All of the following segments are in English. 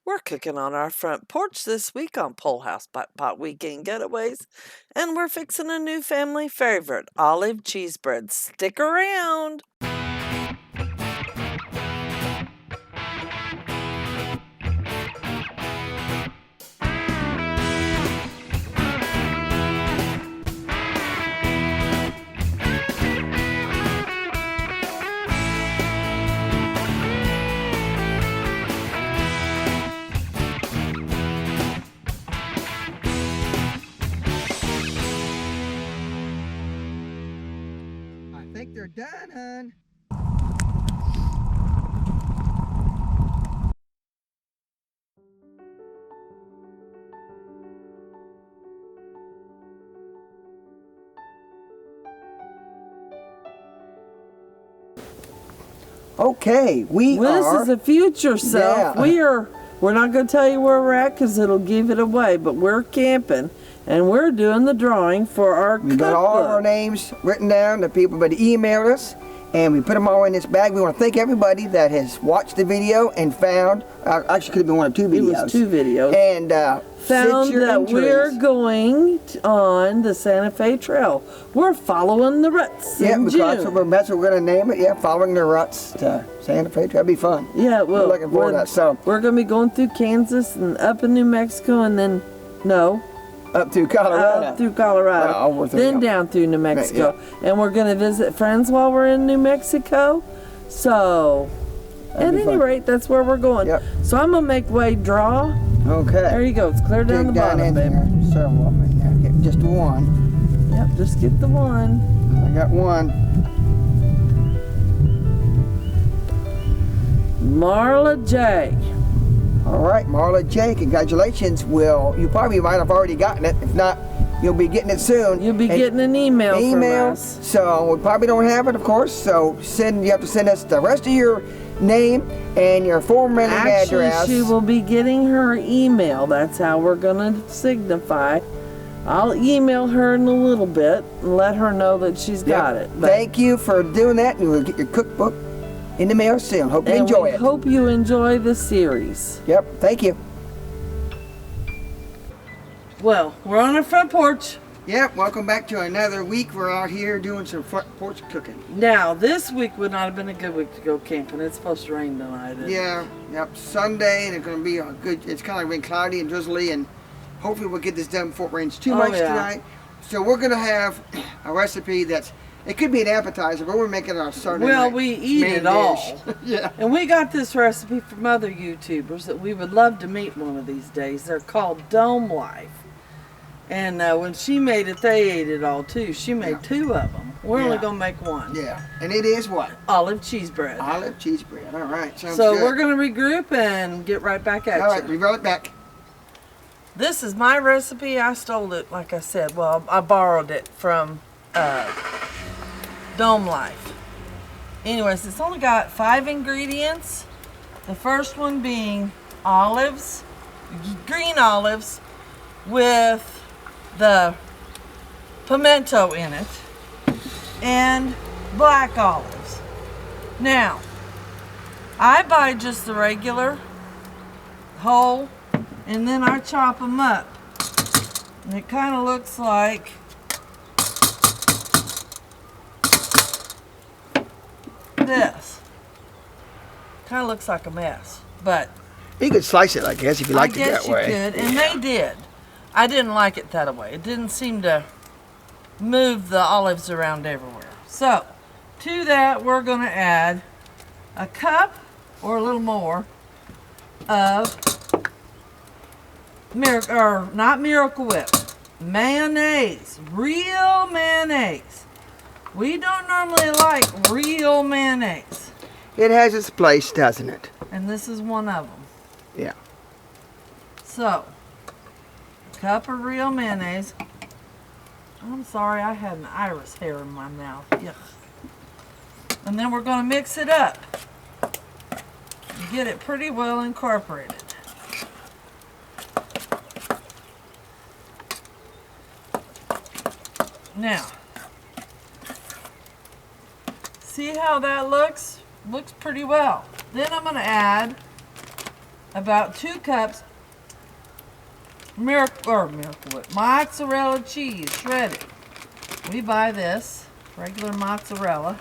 We're cooking on our front porch this week on Pole House Pot Weekend Getaways, and we're fixing a new family favorite, olive cheese bread. Stick around! I think they're done, hon. Okay, This is the future self. Yeah. We're not going to tell you where we're at because it'll give it away, but we're camping and we're doing the drawing for our We got all of our names written down. The people that emailed us, and we put them all in this bag. We want to thank everybody that has watched the video and found. Actually, could have been one or two videos. It was two videos. And found that we're going on the Santa Fe Trail. We're following the ruts. Yeah, in because June. that's what we're going to name it. Yeah, following the ruts to Santa Fe Trail. That'd be fun. Yeah, well, we're looking forward to that. So we're going to be going through Kansas and up in New Mexico, and then up to Colorado. Up through Colorado. Then down through New Mexico. Yeah. And we're going to visit friends while we're in New Mexico. So, at any rate, that's where we're going. Yep. So I'm going to make Wade draw. Okay. There you go. It's clear down the bottom, baby. Several of them in there. Get just one. Yep, just get the one. I got one. Marla J. All right, Marla J, congratulations. You probably might have already gotten it. If not, you'll be getting it soon. You'll be getting an email from us. So we probably don't have it, of course. So you have to send us the rest of your name and your formatting address. Actually, she will be getting her email. That's how we're going to signify. I'll email her in a little bit and let her know that she's got it. But thank you for doing that, and we'll get your cookbook in the mail soon. Hope you enjoy it. Hope you enjoy the series. Yep, thank you. Well, we're on our front porch. Yep, welcome back to another week. We're out here doing some front porch cooking. Now, this week would not have been a good week to go camping. It's supposed to rain tonight. Yep, Sunday, and it's going to be it's kind of been cloudy and drizzly, and hopefully we'll get this done before it rains too much tonight. So we're going to have a recipe it could be an appetizer, but we're making our Sunday night we eat main it dish. all. Yeah. And we got this recipe from other YouTubers that we would love to meet one of these days. They're called Dome Life. And when she made it, they ate it all too. She made two of them. We're only going to make one. Yeah. And it is what? Olive cheese bread. Olive cheese bread. All right. Sounds good. So we're going to regroup and get right back at you. All right. We'll be right back. This is my recipe. I stole it, like I said. Well, I borrowed it from Dome Life. Anyways, it's only got 5 ingredients. The first one being olives, green olives with the pimento in it, and black olives. Now, I buy just the regular whole, and then I chop them up. And it kind of looks like this. Kind of looks like a mess, but you could slice it, I guess, if you liked it that way. I guess you could, and they did. I didn't like it that way. It didn't seem to move the olives around everywhere. So, to that, we're going to add a cup or a little more of not Miracle Whip, mayonnaise, real mayonnaise. We don't normally like real mayonnaise. It has its place, doesn't it? And this is one of them. Yeah. So, a cup of real mayonnaise. I'm sorry, I had an iris hair in my mouth. Yuck. And then we're going to mix it up. Get it pretty well incorporated. Now, see how that looks? Looks pretty well. Then I'm going to add about 2 cups mozzarella cheese, shredded. We buy this, regular mozzarella.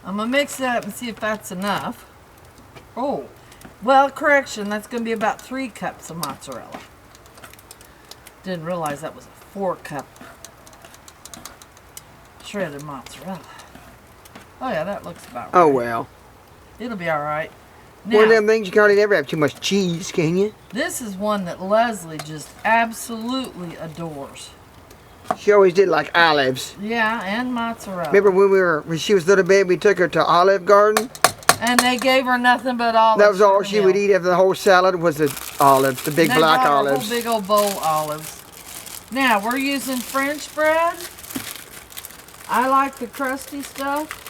I'm going to mix that up and see if that's enough. Oh, well, correction, that's going to be about 3 cups of mozzarella. Didn't realize that was a 4-cup shredded mozzarella. Oh yeah, that looks about right. Oh well. It'll be all right. Now, One of them things you can hardly never have too much cheese, can you? this is one that Leslie just absolutely adores. She always did like olives. Yeah, and mozzarella. Remember when she was a little baby, we took her to Olive Garden? And they gave her nothing but olives. That was all for the she would meal. eat after the whole salad was the olives, the big And they black brought her a olives. whole big old bowl of olives. Now, we're using French bread. I like the crusty stuff.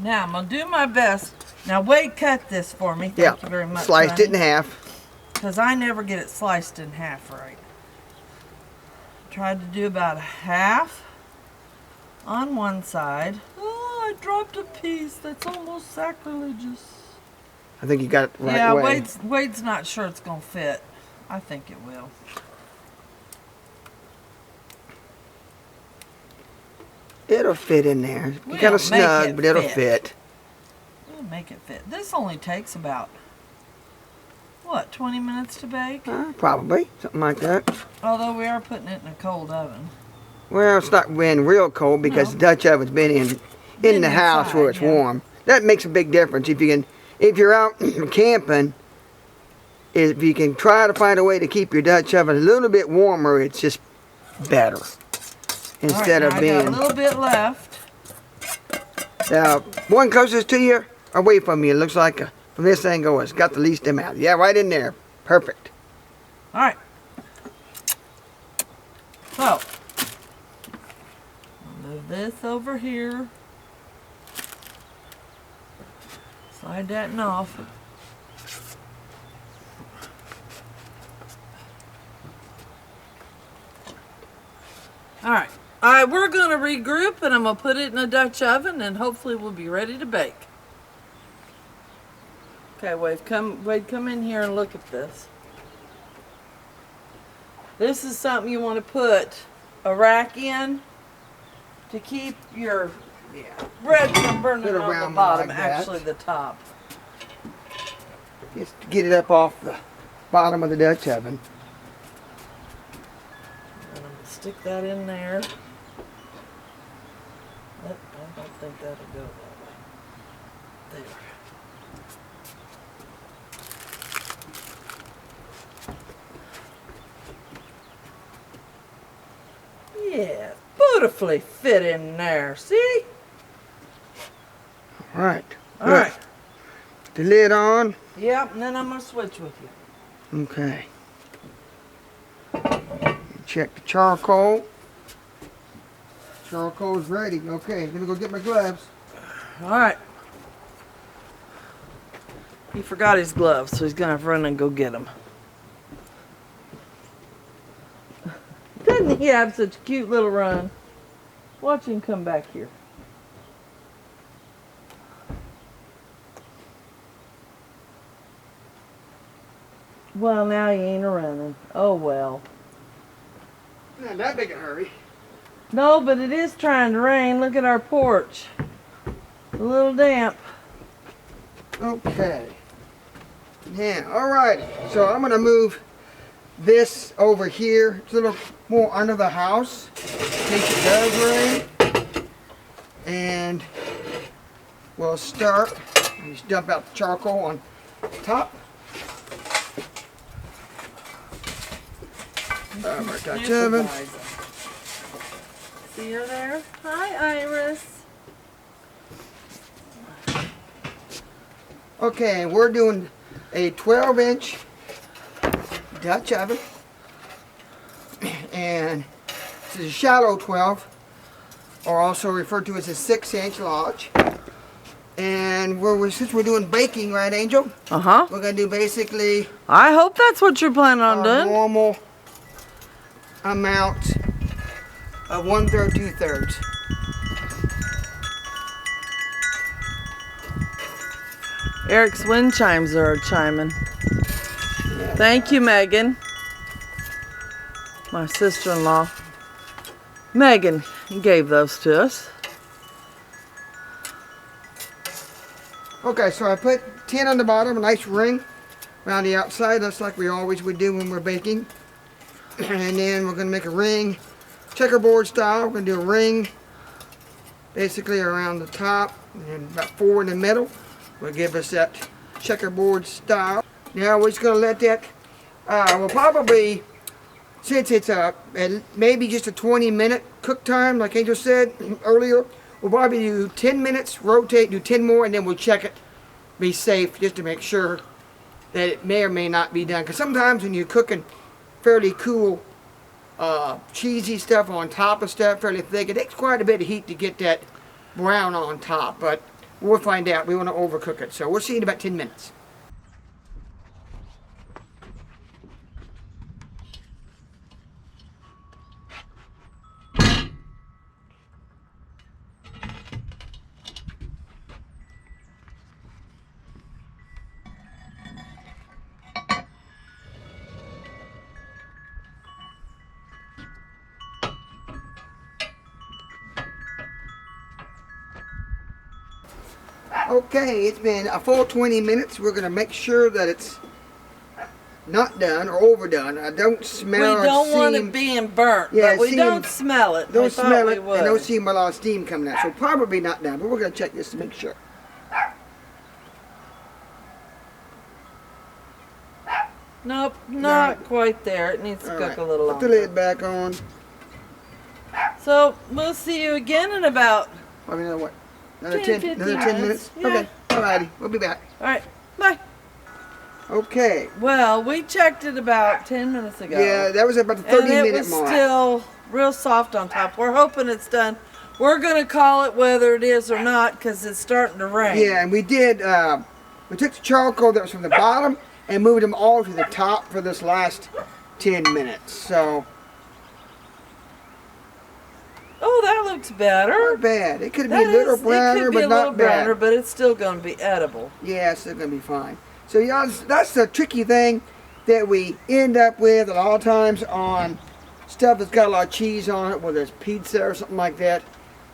Now, I'm going to do my best. Now, Wade cut this for me. Thank you very much. Sliced it in half. Because I never get it sliced in half right. Tried to do about a half on one side. Oh, I dropped a piece. That's almost sacrilegious. I think you got it the right yeah, way. Wade's not sure it's going to fit. I think it will. It'll fit in there. Be We'll kind of make snug, it but it'll fit. fit. We'll make it fit. This only takes about, what, 20 minutes to bake? Probably, something like that. Although we are putting it in a cold oven. Well, it's not been real cold because the Dutch oven's been in the house where it's inside, yeah. warm. That makes a big difference. If you're out camping, if you can try to find a way to keep your Dutch oven a little bit warmer, it's just better. Instead All right, of now I being got a little bit left. one closest to you, away from you. It looks like from this angle, it's got the least amount. Yeah, right in there. Perfect. All right. So, I'll move this over here. Slide that off. All right. All right, we're going to regroup and I'm going to put it in a Dutch oven and hopefully we'll be ready to bake. Okay, Wade, come in here and look at this. This is something you want to put a rack in to keep your bread from burning Put it on the around bottom, like that. actually the top. Just to get it up off the bottom of the Dutch oven. And I'm going to stick that in there. Nope, I don't think that'll go that way. There. Yeah, beautifully fit in there. See? All right. All right. The lid on. Yep, and then I'm going to switch with you. Okay. Check the charcoal. Charcoal's ready. Okay, let me go get my gloves. All right. He forgot his gloves, so he's going to have to run and go get them. Doesn't he have such a cute little run? Watch him come back here. Well, now he ain't a-running. Oh, well. Not that big a hurry. No, but it is trying to rain. Look at our porch. A little damp. Okay. Yeah, all right. So I'm going to move this over here. It's a little more under the house in case it does rain. And we'll start. Just dump out the charcoal on top. Our Dutch oven. See her there? Hi, Iris. Okay, we're doing a 12-inch Dutch oven. And this is a shallow 12, or also referred to as a 6-inch lodge. And since we're doing baking, right, Angel? Uh-huh. We're going to do basically I hope that's what you're planning on a doing. normal amount of 1/3, 2/3. Eric's wind chimes are chiming. Thank you, Megan. My sister-in-law. Megan gave those to us. Okay, so I put tin on the bottom, a nice ring around the outside, just like we always would do when we're baking. And then we're going to make a ring, checkerboard style. We're going to do a ring basically around the top and about 4 in the middle. Will give us that checkerboard style. Now we're just going to let that, we'll probably, since it's maybe just a 20-minute cook time, like Angel said earlier, we'll probably do 10 minutes, rotate, do 10 more, and then we'll check it. Be safe, just to make sure that it may or may not be done. Because sometimes when you're cooking fairly cool, cheesy stuff on top of stuff, fairly thick, it takes quite a bit of heat to get that brown on top. But we'll find out. We want to overcook it. So we'll see in about 10 minutes. Okay, it's been a full 20 minutes. We're going to make sure that it's not done or overdone. I don't smell. We don't want it being burnt, but we don't smell it. Don't smell it, and don't see a lot of steam coming out. So probably not done, but we're going to check this to make sure. Nope, not quite there. It needs to cook a little longer. Put the lid back on. So we'll see you again in about Another 10 minutes? Yeah. Okay, alrighty, we'll be back. Alright, bye. Okay. Well, we checked it about 10 minutes ago. Yeah, that was about the 30-minute mark. And it was still real soft on top. We're hoping it's done. We're going to call it whether it is or not because it's starting to rain. Yeah, and we did, we took the charcoal that was from the bottom and moved them all to the top for this last 10 minutes. So. Oh, that looks better. Not bad. It could be a little browner, but not bad. But it's still going to be edible. Yeah, it's still going to be fine. So, y'all, that's the tricky thing that we end up with a lot of times on stuff that's got a lot of cheese on it, whether it's pizza or something like that.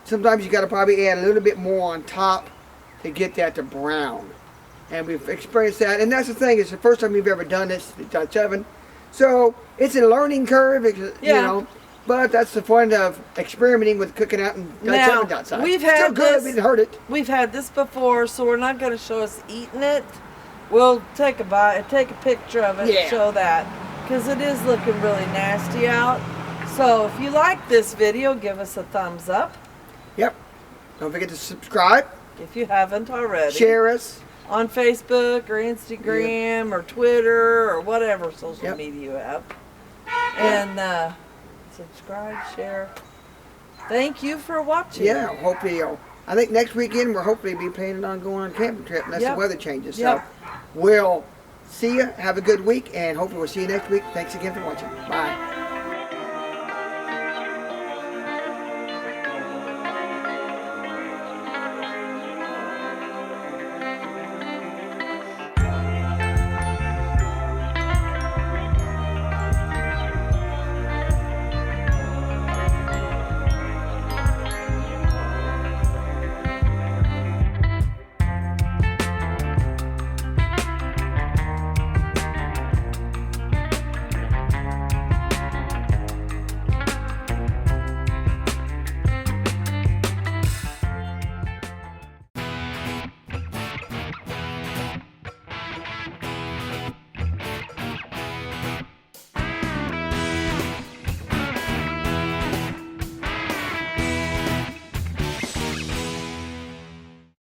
Sometimes you got to probably add a little bit more on top to get that to brown. And we've experienced that. And that's the thing. It's the first time we've ever done this in the Dutch oven. So, it's a learning curve, you know. But that's the fun of experimenting with cooking out in Dutch oven outside. We've had still good. We didn't hurt it. We've had this before, so we're not going to show us eating it. We'll take a bite, take a picture of it, and show that, because it is looking really nasty out. So if you like this video, give us a thumbs up. Yep. Don't forget to subscribe. If you haven't already. Share us. On Facebook or Instagram or Twitter or whatever social media you have. And subscribe, share. Thank you for watching. Yeah, hopefully, I think next weekend we're hopefully be planning on going on a camping trip unless the weather changes. So we'll see you. Have a good week, and hopefully we'll see you next week. Thanks again for watching. Bye.